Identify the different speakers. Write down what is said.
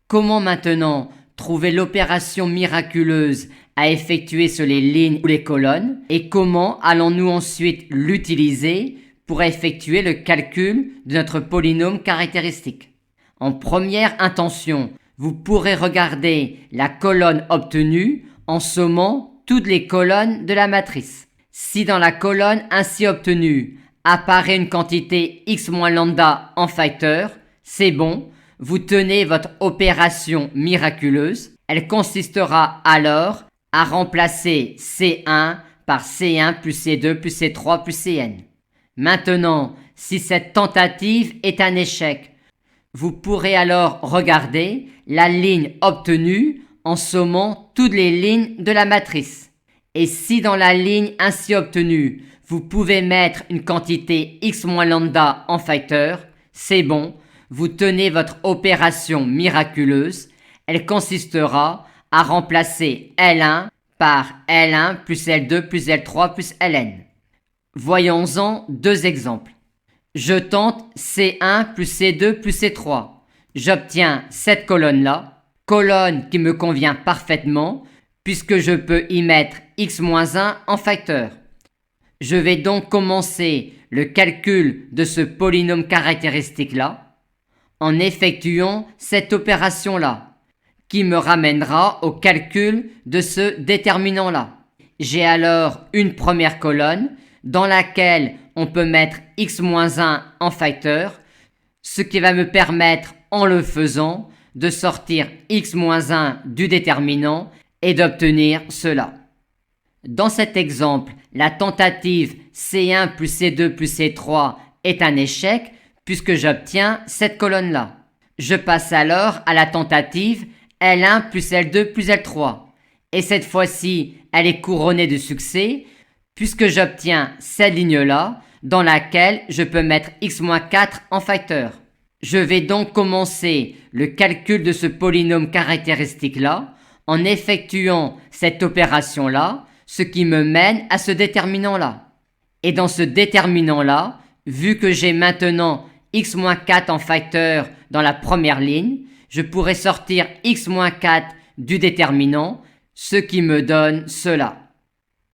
Speaker 1: Comment maintenant trouver l'opération miraculeuse à effectuer sur les lignes ou les colonnes et comment allons-nous ensuite l'utiliser pour effectuer le calcul de notre polynôme caractéristique? En première intention, vous pourrez regarder la colonne obtenue en sommant toutes les colonnes de la matrice. Si dans la colonne ainsi obtenue apparaît une quantité x moins lambda en facteur, c'est bon, vous tenez votre opération miraculeuse. Elle consistera alors à remplacer C1 par C1 plus C2 plus C3 plus Cn. Maintenant, si cette tentative est un échec, vous pourrez alors regarder la ligne obtenue en sommant toutes les lignes de la matrice. Et si dans la ligne ainsi obtenue, vous pouvez mettre une quantité x moins lambda en facteur, c'est bon, vous tenez votre opération miraculeuse. Elle consistera à remplacer L1 par L1 plus L2 plus L3 plus Ln. Voyons-en deux exemples. Je tente C1 plus C2 plus C3. J'obtiens cette colonne-là, colonne qui me convient parfaitement puisque je peux y mettre x-1 en facteur. Je vais donc commencer le calcul de ce polynôme caractéristique-là en effectuant cette opération-là qui me ramènera au calcul de ce déterminant-là. J'ai alors une première colonne dans laquelle on peut mettre x-1 en facteur, ce qui va me permettre, en le faisant, de sortir x-1 du déterminant et d'obtenir cela. Dans cet exemple, la tentative C1 plus C2 plus C3 est un échec puisque j'obtiens cette colonne-là. Je passe alors à la tentative L1 plus L2 plus L3. Et cette fois-ci, elle est couronnée de succès puisque j'obtiens cette ligne-là dans laquelle je peux mettre x-4 en facteur. Je vais donc commencer le calcul de ce polynôme caractéristique-là en effectuant cette opération-là, ce qui me mène à ce déterminant-là. Et dans ce déterminant-là, vu que j'ai maintenant x-4 en facteur dans la première ligne, je pourrais sortir x-4 du déterminant, ce qui me donne cela.